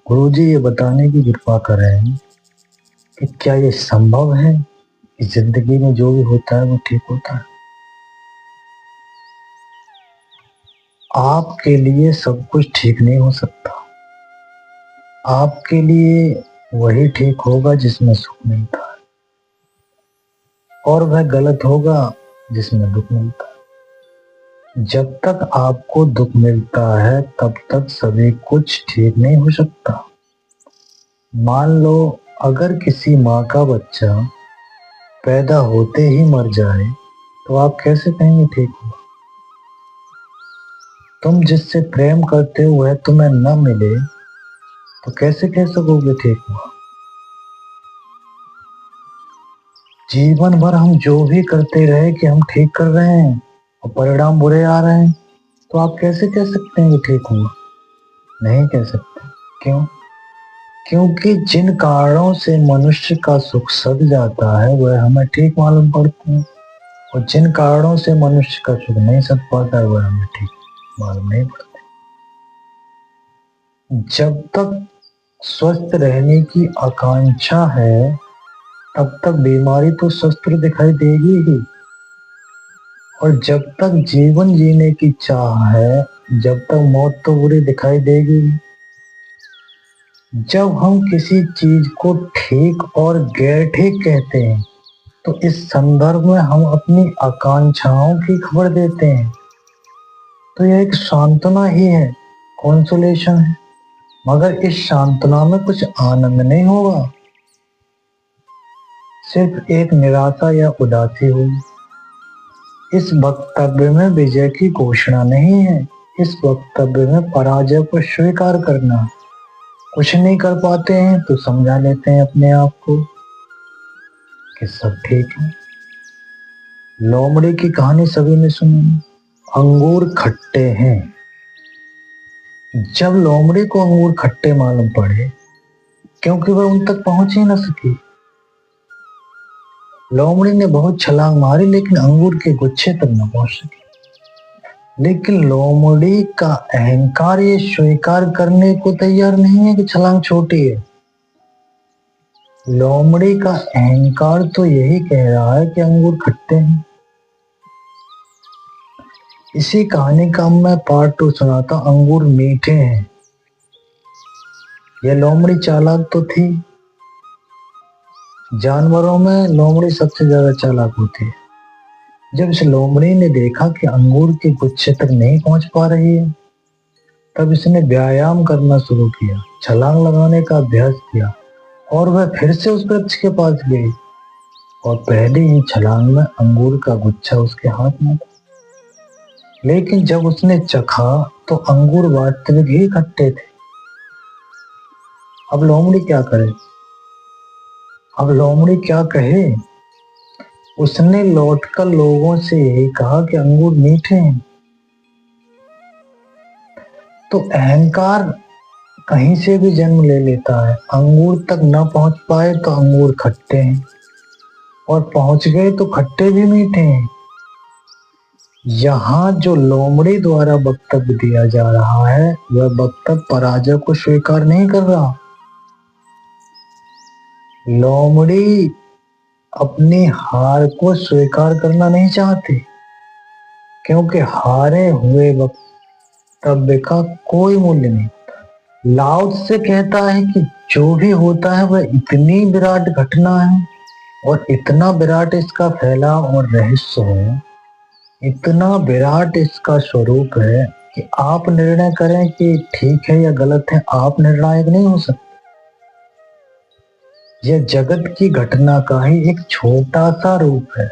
गुरुजी ये बताने की कृपा करें कि क्या ये संभव है कि जिंदगी में जो भी होता है वो ठीक होता है। आपके लिए सब कुछ ठीक नहीं हो सकता। आपके लिए वही ठीक होगा जिसमें सुख मिलता है, और वह गलत होगा जिसमें दुख मिलता है। जब तक आपको दुख मिलता है तब तक सभी कुछ ठीक नहीं हो सकता। मान लो अगर किसी माँ का बच्चा पैदा होते ही मर जाए तो आप कैसे कहेंगे ठीक हुआ। तुम जिससे प्रेम करते हो वह तुम्हें न मिले तो कैसे कह सकोगे ठीक हुआ। जीवन भर हम जो भी करते रहे कि हम ठीक कर रहे हैं और परिणाम बुरे आ रहे हैं तो आप कैसे कह सकते हैं कि ठीक हुआ। नहीं कह सकते। क्यों? क्योंकि जिन कारणों से मनुष्य का सुख सद जाता है वह हमें ठीक मालूम पड़ते हैं, और जिन कारणों से मनुष्य का सुख नहीं सद पाता है वह हमें ठीक मालूम नहीं पड़ते। जब तक स्वस्थ रहने की आकांक्षा है तब तक बीमारी तो शस्त्र दिखाई देगी ही, और जब तक जीवन जीने की चाह है जब तक मौत तो बुरी दिखाई देगी। जब हम किसी चीज को ठीक और गैर ठीक कहते हैं तो इस संदर्भ में हम अपनी आकांक्षाओं की खबर देते हैं, तो यह एक सांत्वना ही है, कॉन्सोलेशन है। मगर इस सांत्वना में कुछ आनंद नहीं होगा, सिर्फ एक निराशा या उदासी होगी। इस वक्तव्य में विजय की घोषणा नहीं है, इस वक्तव्य में पराजय को स्वीकार करना। कुछ नहीं कर पाते हैं तो समझा लेते हैं अपने आप को कि सब ठीक है। लोमड़ी की कहानी सभी ने सुनी। अंगूर खट्टे हैं। जब लोमड़ी को अंगूर खट्टे मालूम पड़े क्योंकि वह उन तक पहुंच ही न सकी, लोमड़ी ने बहुत छलांग मारी लेकिन अंगूर के गुच्छे तक न पहुंच सकी। लेकिन लोमड़ी का अहंकार ये स्वीकार करने को तैयार नहीं है कि छलांग छोटी है। लोमड़ी का अहंकार तो यही कह रहा है कि अंगूर खट्टे हैं। इसी कहानी का मैं पार्ट 2 सुनाता। अंगूर मीठे हैं। यह लोमड़ी चालाक तो थी। जानवरों में लोमड़ी सबसे ज्यादा चालाक होती है। जब इस लोमड़ी ने देखा कि अंगूर के गुच्छे तक नहीं पहुंच पा रही है तब इसने व्यायाम करना शुरू किया, छलांग लगाने का अभ्यास किया, और वह फिर से उस वृक्ष के पास गई और पहली ही छलांग में अंगूर का गुच्छा उसके हाथ में था। लेकिन जब उसने चखा तो अंगूर वास्तविक ही खट्टे थे। अब लोमड़ी क्या करे? अब लोमड़ी क्या कहे? उसने लौटकर लोगों से यही कहा कि अंगूर मीठे हैं। तो अहंकार कहीं से भी जन्म ले लेता है। अंगूर तक न पहुंच पाए तो अंगूर खट्टे हैं, और पहुंच गए तो खट्टे भी मीठे हैं। यहाँ जो लोमड़ी द्वारा वक्तव्य दिया जा रहा है वह वक्तव्य पराजय को स्वीकार नहीं कर रहा। लोमड़ी अपनी हार को स्वीकार करना नहीं चाहती, क्योंकि हारे हुए वक्तव्य का कोई मूल्य नहीं। लाओ से कहता है कि जो भी होता है वह इतनी विराट घटना है और इतना विराट इसका फैलाव और रहस्य है, इतना विराट इसका स्वरूप है कि आप निर्णय करें कि ठीक है या गलत है, आप निर्णायक नहीं हो सकते। यह जगत की घटना का ही एक छोटा सा रूप है।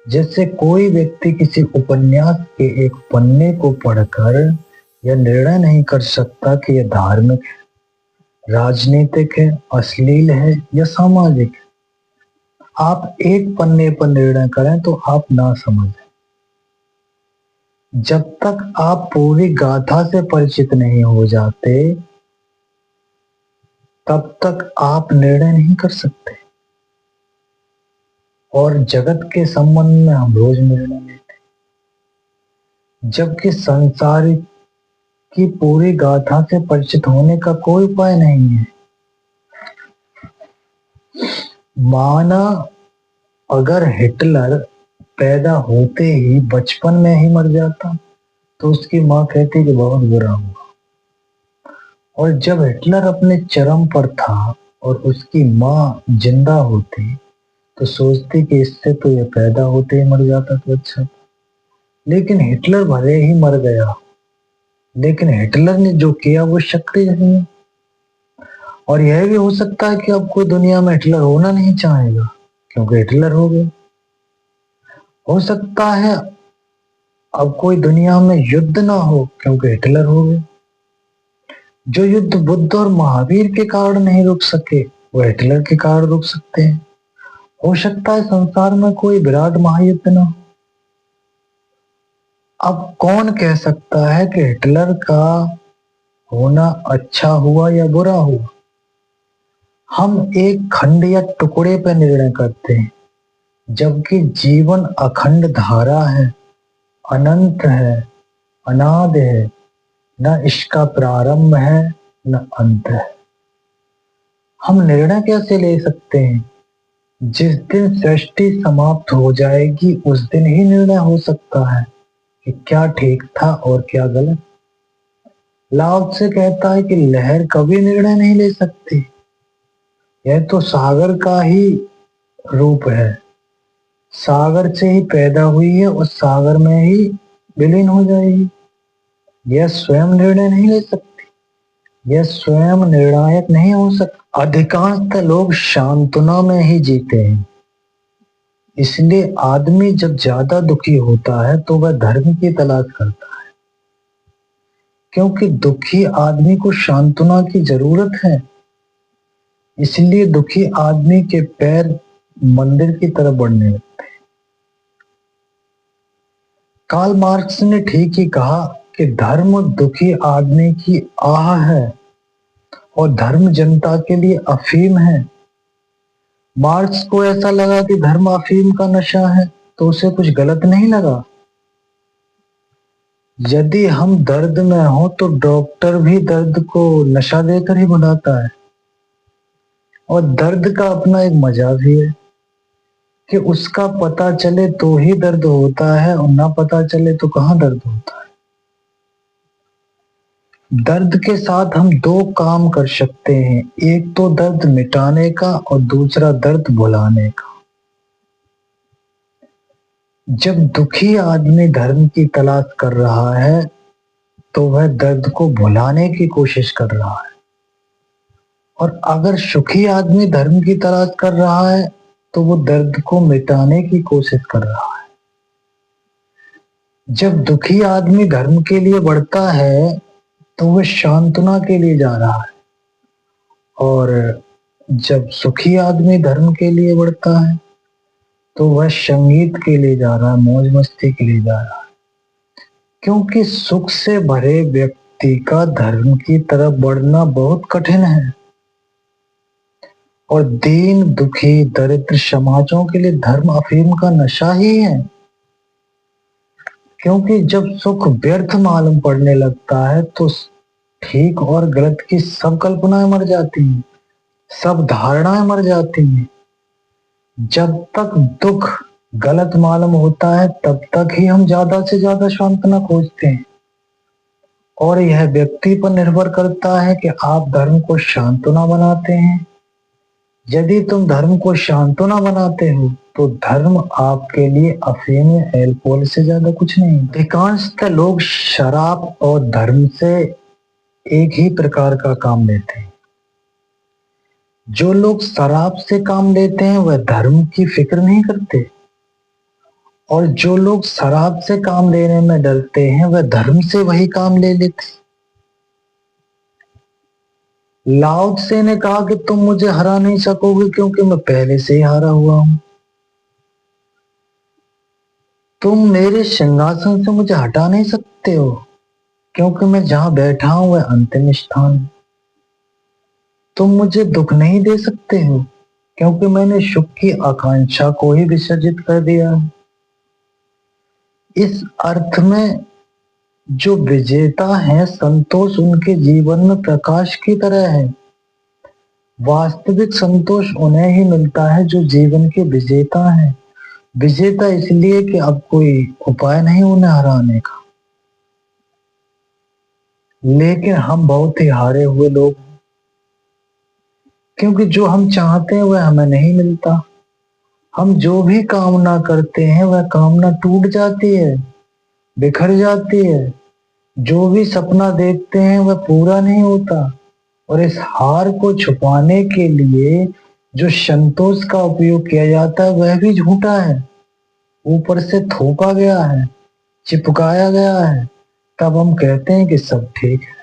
जैसे कोई व्यक्ति किसी उपन्यास के एक पन्ने को पढ़कर यह निर्णय नहीं कर सकता कि यह धार्मिक है, राजनीतिक है, अश्लील है या सामाजिक है। आप एक पन्ने पर निर्णय करें तो आप ना समझें। जब तक आप पूरी गाथा से परिचित नहीं हो जाते तब तक आप निर्णय नहीं कर सकते। और जगत के संबंध में हम रोज निर्णय लेते हैं, जबकि संसारिक की पूरी गाथा से परिचित होने का कोई उपाय नहीं है। माना अगर हिटलर पैदा होते ही बचपन में ही मर जाता तो उसकी माँ कहती कि बहुत बुरा हुआ, और जब हिटलर अपने चरम पर था और उसकी माँ जिंदा होती तो सोचती कि इससे तो ये पैदा होते ही मर जाता तो अच्छा। लेकिन हिटलर भले ही मर गया, लेकिन हिटलर ने जो किया वो सक्रिय है। और यह भी हो सकता है कि अब कोई दुनिया में हिटलर होना नहीं चाहेगा क्योंकि हिटलर हो गए। हो सकता है अब कोई दुनिया में युद्ध ना हो क्योंकि हिटलर हो गए। जो युद्ध बुद्ध और महावीर के कारण नहीं रुक सके वो हिटलर के कारण रुक सकते हैं। हो सकता है संसार में कोई विराट महायुद्ध ना हो। अब कौन कह सकता है कि हिटलर का होना अच्छा हुआ या बुरा हुआ? हम एक खंड या टुकड़े पर निर्णय करते हैं, जबकि जीवन अखंड धारा है, अनंत है, अनाद है, न इसका प्रारंभ है न अंत है। हम निर्णय कैसे ले सकते हैं? जिस दिन सृष्टि समाप्त हो जाएगी उस दिन ही निर्णय हो सकता है कि क्या ठीक था और क्या गलत। लाओ से कहता है कि लहर कभी निर्णय नहीं ले सकती, यह तो सागर का ही रूप है, सागर से ही पैदा हुई है और सागर में ही विलीन हो जाएगी। यह स्वयं निर्णय नहीं ले सकती, यह स्वयं निर्णायक नहीं हो सकता। अधिकांशतः लोग सांत्वना में ही जीते हैं, इसलिए आदमी जब ज्यादा दुखी होता है तो वह धर्म की तलाश करता है, क्योंकि दुखी आदमी को सांत्वना की जरूरत है। इसलिए दुखी आदमी के पैर मंदिर की तरफ बढ़ने लगते हैं। कार्ल मार्क्स ने ठीक ही कहा कि धर्म दुखी आदमी की आह है और धर्म जनता के लिए अफीम है। मार्क्स को ऐसा लगा कि धर्म अफीम का नशा है तो उसे कुछ गलत नहीं लगा। यदि हम दर्द में हो तो डॉक्टर भी दर्द को नशा देकर ही भुलाता है। और दर्द का अपना एक मजा भी है कि उसका पता चले तो ही दर्द होता है और ना पता चले तो कहाँ दर्द होता है। दर्द के साथ हम दो काम कर सकते हैं, एक तो दर्द मिटाने का और दूसरा दर्द भुलाने का। जब दुखी आदमी धर्म की तलाश कर रहा है तो वह दर्द को भुलाने की कोशिश कर रहा है, और अगर सुखी आदमी धर्म की तलाश कर रहा है तो वो दर्द को मिटाने की कोशिश कर रहा है। जब दुखी आदमी धर्म के लिए बढ़ता है तो वह सांत्वना के लिए जा रहा है, और जब सुखी आदमी धर्म के लिए बढ़ता है तो वह संगीत के लिए जा रहा है, मौज मस्ती के लिए जा रहा है। क्योंकि सुख से भरे व्यक्ति का धर्म की तरफ बढ़ना बहुत कठिन है, और दीन दुखी दरिद्र समाजों के लिए धर्म अफीम का नशा ही है। क्योंकि जब सुख व्यर्थ मालूम पड़ने लगता है तो ठीक और गलत की सब कल्पनाएं मर जाती हैं, सब धारणाएं मर जाती हैं। जब तक दुख गलत मालूम होता है तब तक ही हम ज्यादा से ज्यादा सांत्वना खोजते हैं, और यह व्यक्ति पर निर्भर करता है कि आप धर्म को सांत्वना बनाते हैं। यदि तुम धर्म को सांत्वना बनाते हो तो धर्म आपके लिए अफीम या एल्कोहल से ज्यादा कुछ नहीं। अधिकांशतः लोग शराब और धर्म से एक ही प्रकार का काम लेते हैं। जो लोग शराब से काम लेते हैं वह धर्म की फिक्र नहीं करते, और जो लोग शराब से काम लेने में डरते हैं वह धर्म से वही काम ले लेते। लाओ त्से ने कहा कि तुम मुझे हरा नहीं सकोगे क्योंकि मैं पहले से ही हारा हुआ हूं। तुम मेरे सिंहासन से मुझे हटा नहीं सकते हो क्योंकि मैं जहां बैठा हूं वह अंतिम स्थान है। तुम मुझे दुख नहीं दे सकते हो क्योंकि मैंने सुख की आकांक्षा को ही विसर्जित कर दिया है। इस अर्थ में जो विजेता है, संतोष उनके जीवन में प्रकाश की तरह है। वास्तविक संतोष उन्हें ही मिलता है जो जीवन के विजेता हैं। विजेता इसलिए कि अब कोई उपाय नहीं उन्हें हराने का। लेकिन हम बहुत ही हारे हुए लोग हैं, क्योंकि जो हम चाहते हैं वह हमें नहीं मिलता। हम जो भी कामना करते हैं वह कामना टूट जाती है, बिखर जाती है। जो भी सपना देखते हैं वह पूरा नहीं होता। और इस हार को छुपाने के लिए जो संतोष का उपयोग किया जाता है वह भी झूठा है, ऊपर से थोपा गया है, चिपकाया गया है। तब हम कहते हैं कि सब ठीक है।